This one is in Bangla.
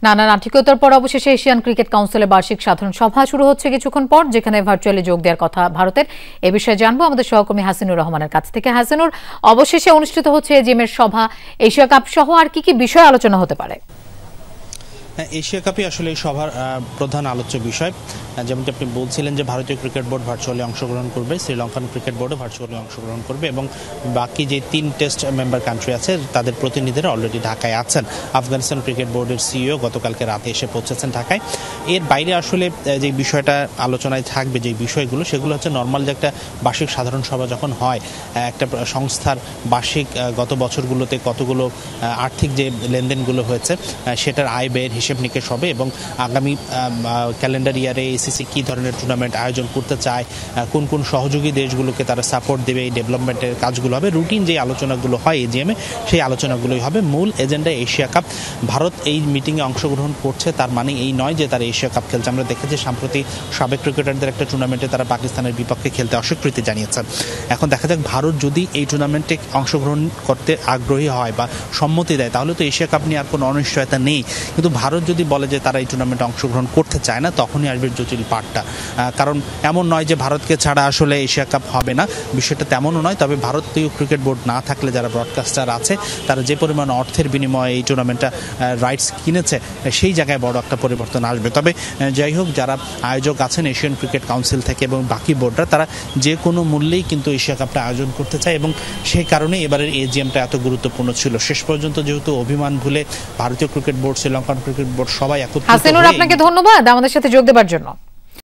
নানা নাটকীয়তার পর অবশেষে এশিয়ান ক্রিকেট কাউন্সিলের বার্ষিক সাধারণ সভা শুরু হচ্ছে কিছুক্ষণ পর, যেখানে ভার্চুয়ালি যোগ দেওয়ার কথা ভারতের। এ বিষয়ে জানবো আমাদের সহকর্মী হাসিনুর রহমানের কাছ থেকে। হাসিনুর, অবশেষে অনুষ্ঠিত হচ্ছে এজিএমের সভা, এশিয়া কাপ সহ আর কি কি বিষয় আলোচনা হতে পারে? এশিয়া কাপে আসলে এই সভার প্রধান আলোচ্য বিষয়, যেমনটি আপনি বলছিলেন যে ভারতীয় ক্রিকেট বোর্ড ভার্চুয়ালি অংশগ্রহণ করবে, শ্রীলঙ্কান ক্রিকেট বোর্ডও ভার্চুয়ালি অংশগ্রহণ করবে এবং বাকি যে 3 টেস্ট মেম্বার কান্ট্রি আছে তাদের প্রতিনিধিরা অলরেডি ঢাকায় আছেন। আফগানিস্তান ক্রিকেট বোর্ডের সিইও গতকালকে রাতে এসে পৌঁছেছেন ঢাকায়। এর বাইরে আসলে যে বিষয়টা আলোচনায় থাকবে, যে বিষয়গুলো, সেগুলো হচ্ছে নর্মাল যে একটা বার্ষিক সাধারণ সভা যখন হয়, একটা সংস্থার বার্ষিক গত বছরগুলোতে কতগুলো আর্থিক যে লেনদেনগুলো হয়েছে সেটার আয় ব্যয়ের হিসেব নিকেশ হবে এবং আগামী ক্যালেন্ডার ইয়ারে এসিসি কী ধরনের টুর্নামেন্ট আয়োজন করতে চায়, কোন কোন সহযোগী দেশগুলোকে তারা সাপোর্ট দেবে, এই ডেভেলপমেন্টের কাজগুলো হবে। রুটিন যে আলোচনাগুলো হয় এজিএমে, সেই আলোচনাগুলোই হবে। মূল এজেন্ডা এশিয়া কাপ। ভারত এই মিটিংয়ে অংশগ্রহণ করছে, তার মানে এই নয় যে তারা এশিয়া কাপ খেলছে। আমরা দেখেছি সাম্প্রতিক সাবেক ক্রিকেটারদের একটা টুর্নামেন্টে তারা পাকিস্তানের বিপক্ষে খেলতে অস্বীকৃতি জানিয়েছেন। এখন দেখা যাক ভারত যদি এই টুর্নামেন্টে অংশগ্রহণ করতে আগ্রহী হয় বা সম্মতি দেয়, তাহলে তো এশিয়া কাপ নিয়ে আর কোনো অনিশ্চয়তা নেই। কিন্তু ভারত যদি বলে যে তারা এই টুর্নামেন্টে অংশগ্রহণ করতে চায় না, তখনই আসবে জটিল পাঠটা। কারণ এমন নয় যে ভারতকে ছাড়া আসলে এশিয়া কাপ হবে না, বিষয়টা তেমনও নয়। তবে ভারতীয় ক্রিকেট বোর্ড না থাকলে যারা ব্রডকাস্টার আছে, তারা যে পরিমাণ অর্থের বিনিময়ে এই টুর্নামেন্টটা রাইটস কিনেছে, সেই জায়গায় বড় একটা পরিবর্তন আসবে। তবে যাই হোক, যারা আয়োজক আছেন এশিয়ান ক্রিকেট কাউন্সিল থেকে এবং বাকি বোর্ডরা, তারা যে কোনো মূল্যেই কিন্তু এশিয়া কাপটা আয়োজন করতে চায় এবং সেই কারণে এবারের এজিএমটা এত গুরুত্বপূর্ণ ছিল। শেষ পর্যন্ত যেহেতু অভিমান ভুলে ভারতীয় cricket board, Sri Lankan cricket board সবাই একত্রিত। হাসিনুর, আপনাকে ধন্যবাদ আমাদের সাথে যোগ দেওয়ার জন্য।